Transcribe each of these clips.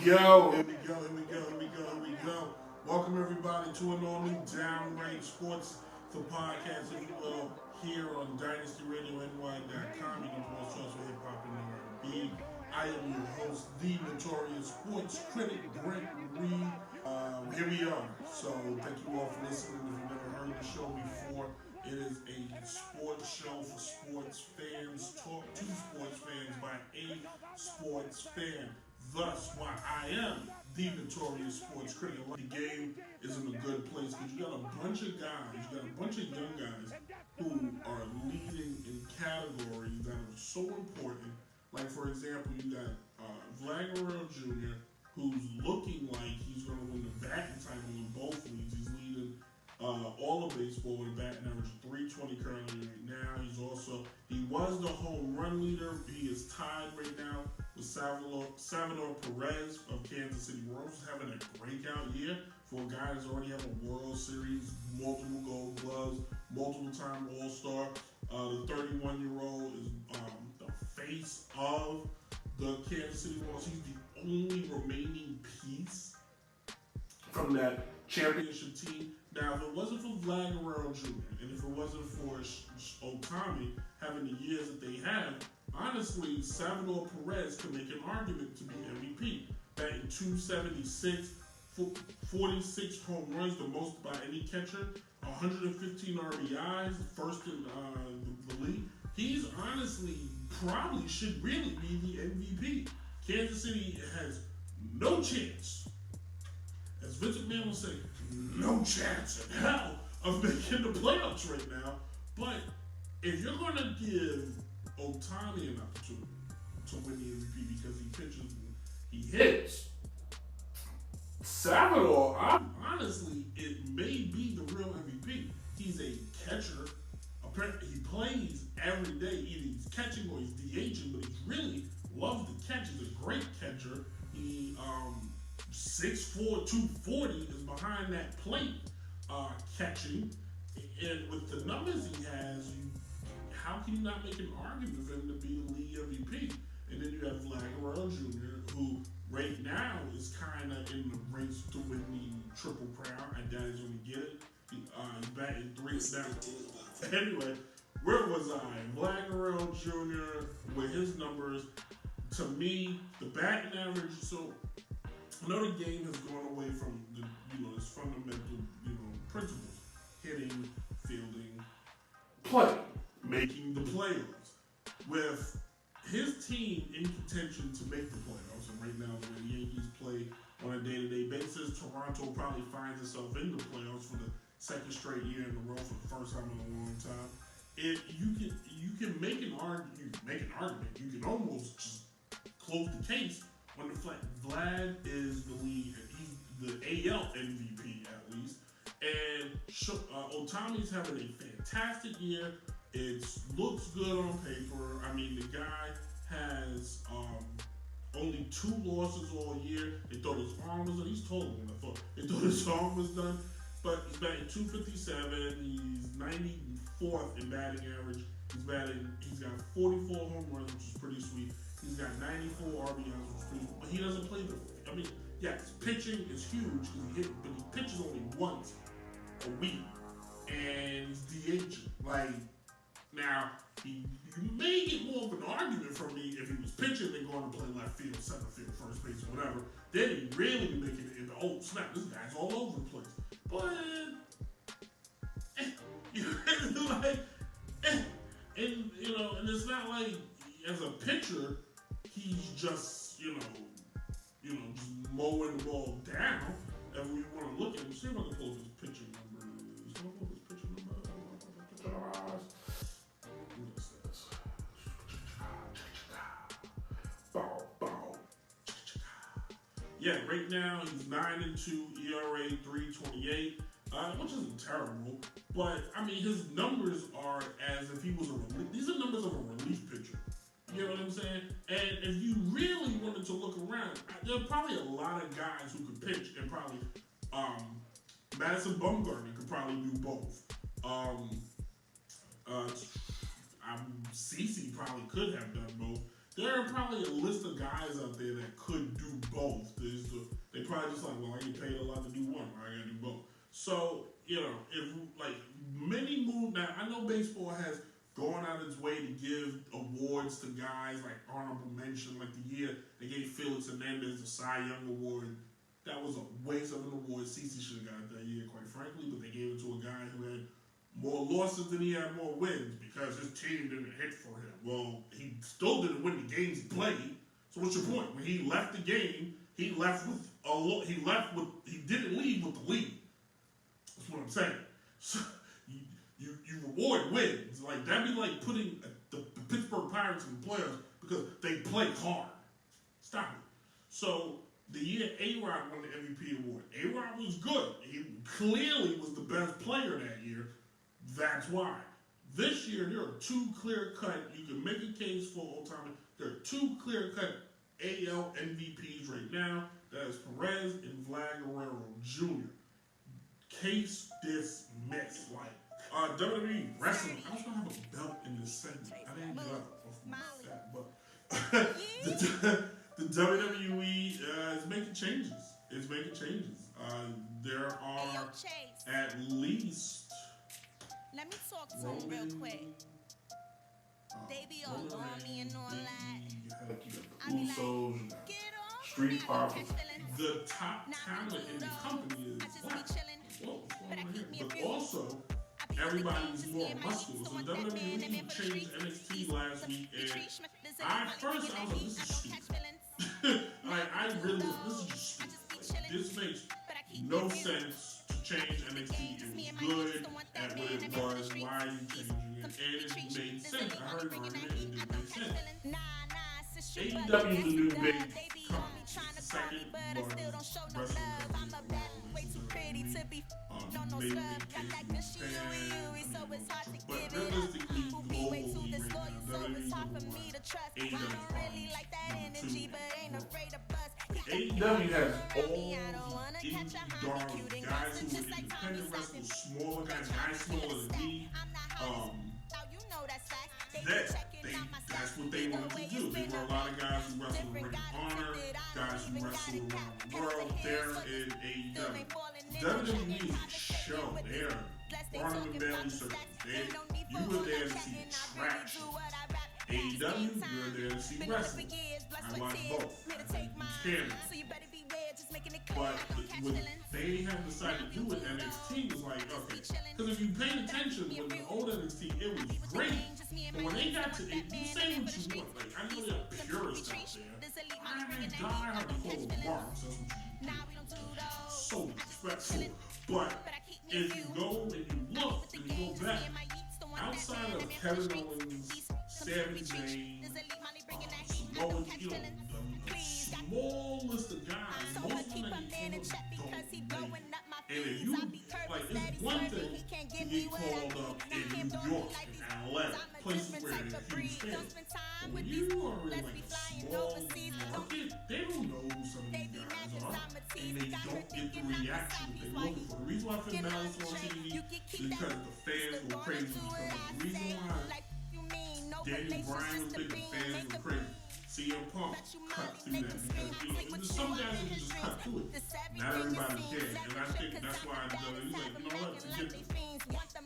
go. Here we go. Here we go. Here we go. Here we go. Welcome everybody to an all-new Downright Sports, the podcast, if you will, here on DynastyRadioNY.com. You can also choice for hip hop and R&B. I am your host, the notorious sports critic, Brent Reid. Here we are. So thank you all for listening. If you've never heard the show before, it is a sports show for sports fans. Talk to sports fans by a sports fan. Thus, why I am the notorious sports critic. The game is in a good place because you got a bunch of guys, you got a bunch of young guys who are leading in categories that are so important. Like, for example, you got Vlad Guerrero Jr., who's looking like he's going to win the batting title in both leagues. He's leading all of baseball with a batting average of 320 currently right now. He was the home run leader. He is tied right now with Salvador Perez of Kansas City Royals, having a breakout year for a guy who's already had a World Series, multiple Gold Gloves, multiple-time All-Star. The 31-year-old is the face of the Kansas City Royals. He's the only remaining piece from that championship team. Now, if it wasn't for Vlad Guerrero Jr., and if it wasn't for Otani having the years that they have, honestly, Salvador Perez could make an argument to be MVP. Batting 276, 46 home runs, the most by any catcher, 115 RBIs, first in the league. He's honestly probably should really be the MVP. Kansas City has no chance, as Vince McMahon will say, no chance in hell of making the playoffs right now. But if you're going to give Otani an opportunity to win the MVP because he pitches and he hits, Salvador, honestly, it may be the real MVP. He's a catcher. Apparently, he plays every day. Either he's catching or he's DHing, but he really loves to catch. He's a great catcher. He 6'4", 240 is behind that plate catching. And with the numbers he has, how can you not make an argument for him to be the league MVP? And then you have Vlad Guerrero Jr., who right now is kind of in the race to win the Triple Crown. I doubt he's going to get it. He's batting 3 now. Anyway, where was I? Vlad Guerrero Jr., with his numbers, to me, the batting average, so I know the game has gone away from its fundamental, principles: hitting, fielding, play, making the playoffs. With his team in contention to make the playoffs, and right now the way the Yankees play on a day-to-day basis, Toronto probably finds itself in the playoffs for the second straight year in a row for the first time in a long time. You can make an argument. You can almost just close the case on the fact Vlad is the lead. He's the AL MVP at least. And Otani's having a fantastic year. It looks good on paper. I mean, the guy has only 2 losses all year. They thought his arm was done. He's taller than I thought. They thought his arm was done. But he's batting 257. He's 94th in batting average. He's got 44 home runs, which is pretty sweet. He's got 94 RBIs, which is pretty sweet. But he doesn't play his pitching is huge because but he pitches only once a week. And he's DHing. Now, you may get more of an argument from me if he was pitching and going to play left field, center field, first base, whatever. Then he really be making it into, snap, this guy's all over the place. But, and it's not like, as a pitcher, he's just, just mowing the ball down. And we want to look at him, see if I can pull his pitching numbers. Yeah, right now he's 9-2, ERA 3.28, which isn't terrible. But I mean, his numbers are as if he was these are numbers of a relief pitcher. You know what I'm saying? And if you really wanted to look around, there are probably a lot of guys who could pitch, and probably Madison Bumgarner could probably do both. CeCe probably could have done both. There are are probably a list of guys out there that could do both. They probably just like, well, I get paid a lot to do one, I gotta do both. So, if like many move now, I know baseball has gone out its way to give awards to guys like honorable mention, like the year they gave Felix Hernandez the Cy Young Award. That was a waste of an award. CeCe should have got it that year, quite frankly, but they gave it to a guy who had more losses than he had more wins because his team didn't hit for him. Well, he still didn't win the games he played. So what's your point? When he left the game, he didn't leave with the lead. That's what I'm saying. So you reward wins. Like that'd be like putting the Pittsburgh Pirates in the playoffs because they play hard. Stop it. So the year A-Rod won the MVP award, A-Rod was good. He clearly was the best player that year. That's why. This year, there are two clear-cut, you can make a case for Otani. There are two clear-cut AL MVPs right now. That is Perez and Vlad Guerrero Jr. Case dismissed. Like, WWE Wrestling, I was going to have a belt in this segment. I didn't get up off my set, but the WWE is making changes. It's making changes. There are at least... Let me talk to him real quick. They be all on me and all that. I be like, get off Street me, Profits. catch feelings. The top talent in the company I is just black. be chilling. Whoa, what's But going I on keep me here? a But few. also, I be everybody's thinking more just me and my muscular. sheets, So so want that man, that WWE man for the changed streets. NXT last week, The and trees, there's a I lot of first niggas I was that like, hate, this I is don't stupid. catch feelings. I really this is just I just be stupid. chilling. This makes But I keep no me a few. sense to change NXT. It was good at what it was. Why are you changing it? And it made sense. I heard argument and it didn't make sense. AEW is the new big company. The second largest wrestling company in the world. Maybe but realistically, globally right now, AEW has all indie darlings, guys who are independent wrestlers, smaller guys smaller than me. That's what they wanted to do. There were a lot of guys who wrestled in Ring of Honor, guys who wrestled around the world. They're in AEW. WWE is a show. They're Barnum and Bailey circus. You were there to see trash. AEW, you're there to see wrestling. I watch both. I can. But what they have decided to do with NXT was like, okay, because if you paid attention with the old NXT, it was great. But when they got to it, you say what you want. Like, I know there are purists out there. I die hard to call them marks. That's what you do. So disrespectful. But if you go and you look and you go back, outside of Kevin Owens, Sami Zayn, Samoa, a small list of guys, most of them that get called don't make. And if you, like, it's one thing to get called up in New York, in LA, places where they're huge fans. But when you are in, like, a small market, they don't know who some of these guys are, and they don't get the reaction that they're looking for. The reason why Finn Balor's on TV is because the fans go crazy when he comes up. The reason why Daniel Bryan was big, the fans were crazy. CM Punk cut through that because there's some guys that can just cut through it. Not everybody can, and I think that's why WWE's like, you know what, forget this.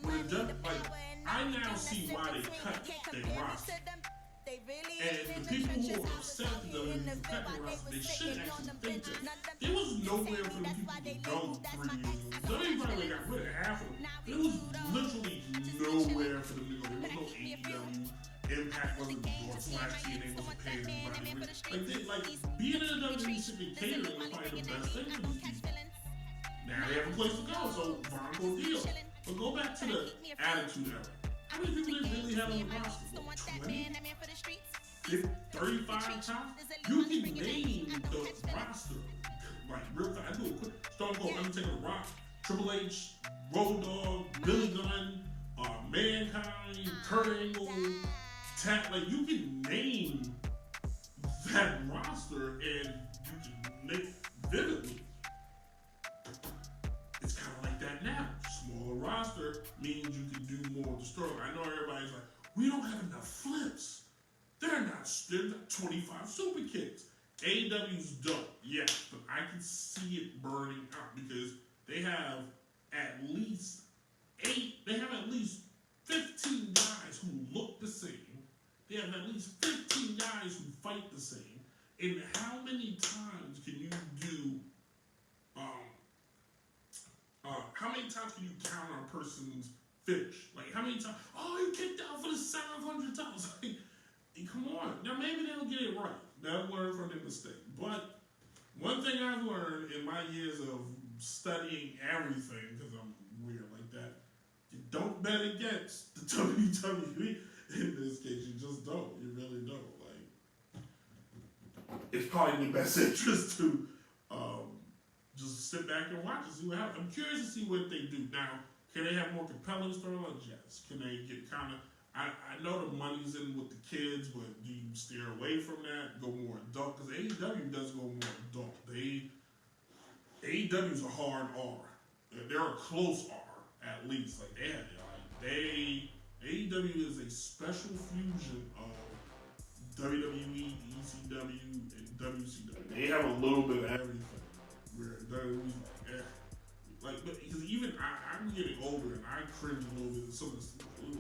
When it does, like, I now see why they cut their roster. And the people who are upset at the WWE for cutting their roster, they should actually think that there was nowhere for the people to go 3 years ago. WWE probably got rid of half of them. There was literally nowhere for them to go. There was no AEW. Impact wasn't doing slash TNA wasn't paying anybody. Like being in a WWE should catering was probably the best thing for these people. Now they have a place to go, so Bronco deal. But go back to the Attitude Era. How many people did really have on the roster? What, 20? 35 times? You can name the roster. Like real time. I do a quick Stone Cold, Undertaker, The Rock, Triple H, Road Dogg, Billy Gunn, Mankind, Kurt Angle. Like you can name that roster and you can make vividly. It's kind of like that now. Smaller roster means you can do more of the story. I know everybody's like, we don't have enough flips. They're not they're 25 super kicks. AEW's dope, yes, but I can see it burning out because they have at least 15 guys who look the same. They have at least 15 guys who fight the same. And how many times can you do? How many times can you count on a person's finish? Like how many times? Oh, you kicked out for the 700 times. Like, come on. Now maybe they'll get it right. They'll learn from their mistake. But one thing I've learned in my years of studying everything, because I'm weird like that, you don't bet against the WWE. In this case, you just don't. You really don't. Like, it's probably in the best interest to just sit back and watch and see what happens. I'm curious to see what they do now. Can they have more compelling storylines? Yes. Can they get kind of? I know the money's in with the kids, but do you steer away from that? Go more adult? Because AEW does go more adult. AEW's a hard R. They're a close R at least. Like AEW is a special fusion of WWE, ECW, and WCW. They have a little bit of everything. Where WWE's like, but because even I'm getting older and I cringe a little bit at some of the stuff. And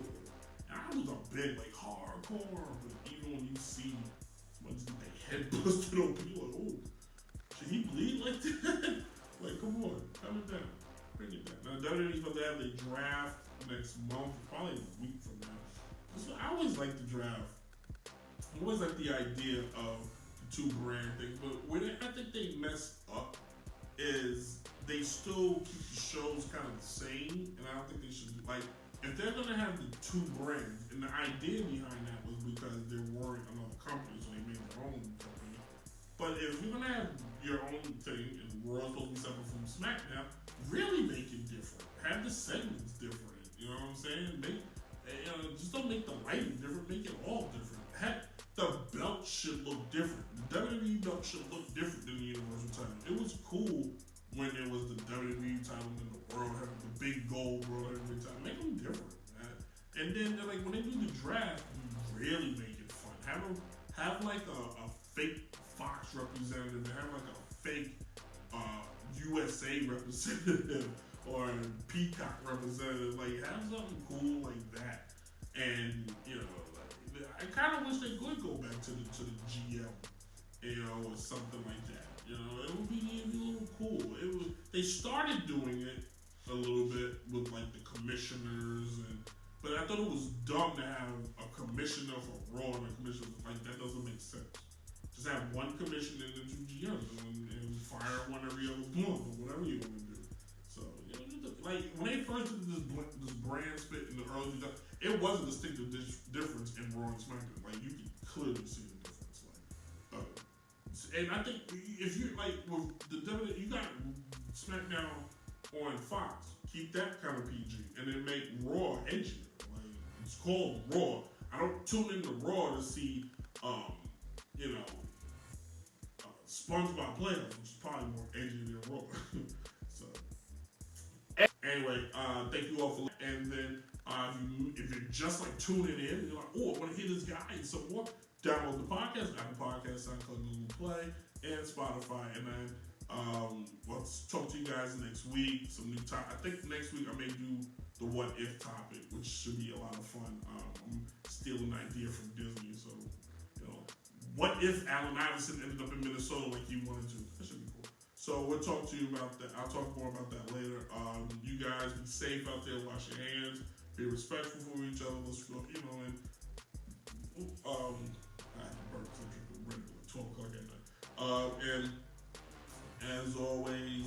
I was a big like hardcore, but even when you see ones get their head busted open, you're like, oh, should he bleed like that? Like, come on, calm it down, bring it down. Now WWE's supposed to have their draft next month, probably a week from now. So I always like the draft. I always like the idea of the two brand thing, but where I think they messed up is they still keep the shows kind of the same, and I don't think they should, like, if they're going to have the two brands, and the idea behind that was because there weren't another company, so they made their own company. But if you're going to have your own thing, and Raw's supposed to be separate from SmackDown, really make it different. Have the segments different, you know what I'm saying? Just don't make the lighting different, make it all different. Heck, the belt should look different. The WWE belt should look different than the Universal title. It was cool when it was the WWE title and the World Heavyweight, the big gold World Heavyweight title. Make them different, man. And then like when they do the draft, you really make it fun. Have like a fake Fox representative, and have like a fake USA representative or Peacock representative. Like have something cool like that. And I kind of wish they could go back to the GM, or something like that. It would be a little cool. They started doing it a little bit with like the commissioners, but I thought it was dumb to have a commissioner for Raw and a commissioner like that doesn't make sense. Just have one commissioner and then two GMs and fire one every other month or whatever you want to do. So like when they first did this brand split in the early 2000s, it was a distinctive difference in Raw and SmackDown. Like you could clearly see the difference. And I think if you like with the WWE, you got SmackDown on Fox. Keep that kind of PG, and then make Raw edgier. Like it's called Raw. I don't tune into Raw to see, SpongeBob Playhouse, which is probably more edgy than Raw. So anyway, thank you all for. And then if you're just like tuning in, you're like, oh, I want to hear this guy and so forth. Download the podcast, Apple Podcasts, SoundCloud, Google Play, and Spotify. And then we'll talk to you guys next week. Some new topic. I think next week I may do the what if topic, which should be a lot of fun. I'm stealing an idea from Disney, so what if Allen Iverson ended up in Minnesota like he wanted to? That should be cool. So we'll talk to you about that. I'll talk more about that later. You guys be safe out there. Wash your hands. Be respectful for each other. Let's go. And I had to burp because I drink a Red Bull at 12 o'clock at night. And as always,